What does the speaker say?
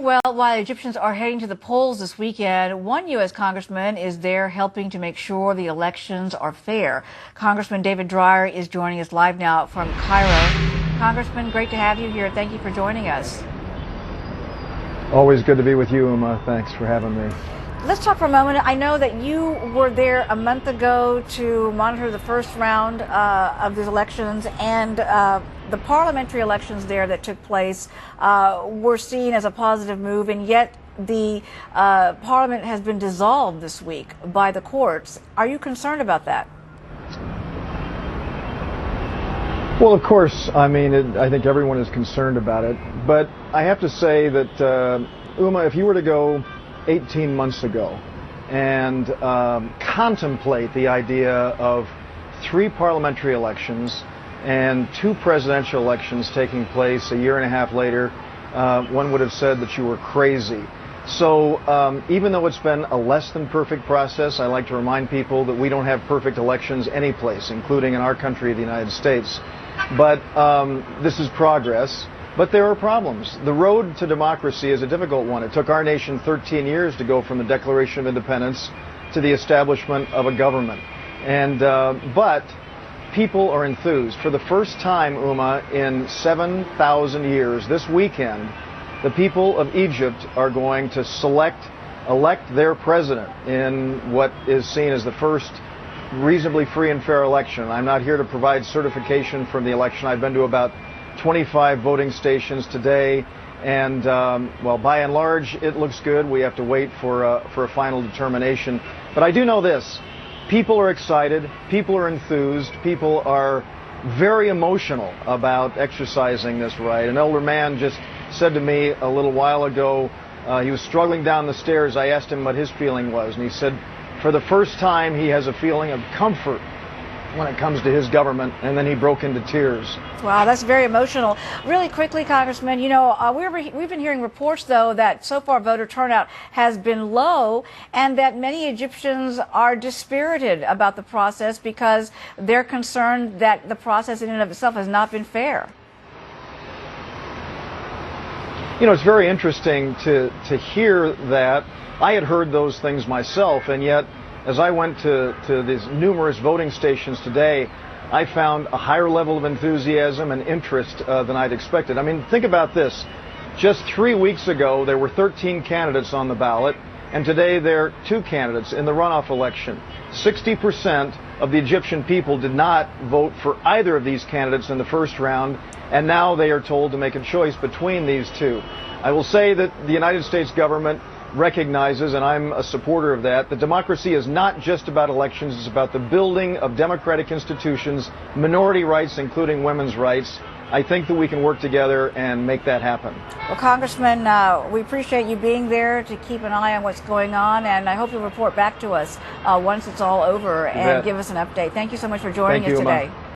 Well, while Egyptians are heading to the polls this weekend, one U.S. congressman is there helping to make sure the elections are fair. Congressman David Dreier is joining us live now from Cairo. Congressman, great to have you here. Thank you for joining us. Always good to be with you, Uma. Thanks for having me. Let's talk for a moment. I know that you were there a month ago to monitor the first round of these elections, and the parliamentary elections there that took place were seen as a positive move, and yet the parliament has been dissolved this week by the courts. Are you concerned about that? Well, of course. I mean, I think everyone is concerned about it, but I have to say that, Uma, if you were to go 18 months ago and contemplate the idea of 3 parliamentary elections and 2 presidential elections taking place a year and a half later, one would have said that you were crazy. So even though it's been a less than perfect process, I like to remind people that we don't have perfect elections any place, including in our country, the United States. But this is progress. But there are problems. The road to democracy is a difficult one. It took our nation 13 years to go from the Declaration of Independence to the establishment of a government. And but people are enthused. For the first time, Uma, in 7,000 years, this weekend, the people of Egypt are going to elect their president in what is seen as the first reasonably free and fair election. I'm not here to provide certification from the election. I've been to about 25 voting stations today, and well, by and large, it looks good. We have to wait for a final determination. But I do know this: people are excited, people are enthused, people are very emotional about exercising this right. An elder man just said to me a little while ago, he was struggling down the stairs. I asked him what his feeling was, and he said, for the first time, he has a feeling of comfort when it comes to his government, and then he broke into tears. Wow, that's very emotional. Really quickly, Congressman, you know, we've been hearing reports, though, that so far voter turnout has been low, and that many Egyptians are dispirited about the process because they're concerned that the process in and of itself has not been fair. You know, it's very interesting to hear that. I had heard those things myself, and yet as I went to these numerous voting stations today, I found a higher level of enthusiasm and interest than I'd expected. I mean, think about this. Just 3 weeks ago, there were 13 candidates on the ballot, and today there are 2 candidates in the runoff election. 60% of the Egyptian people did not vote for either of these candidates in the first round, and now they are told to make a choice between these 2. I will say that the United States government recognizes, and I'm a supporter of that democracy is not just about elections, it's about the building of democratic institutions, minority rights, including women's rights. I think that we can work together and make that happen. Well, Congressman, we appreciate you being there to keep an eye on what's going on, and I hope you'll report back to us once it's all over and give us an update. Thank you so much for joining us today.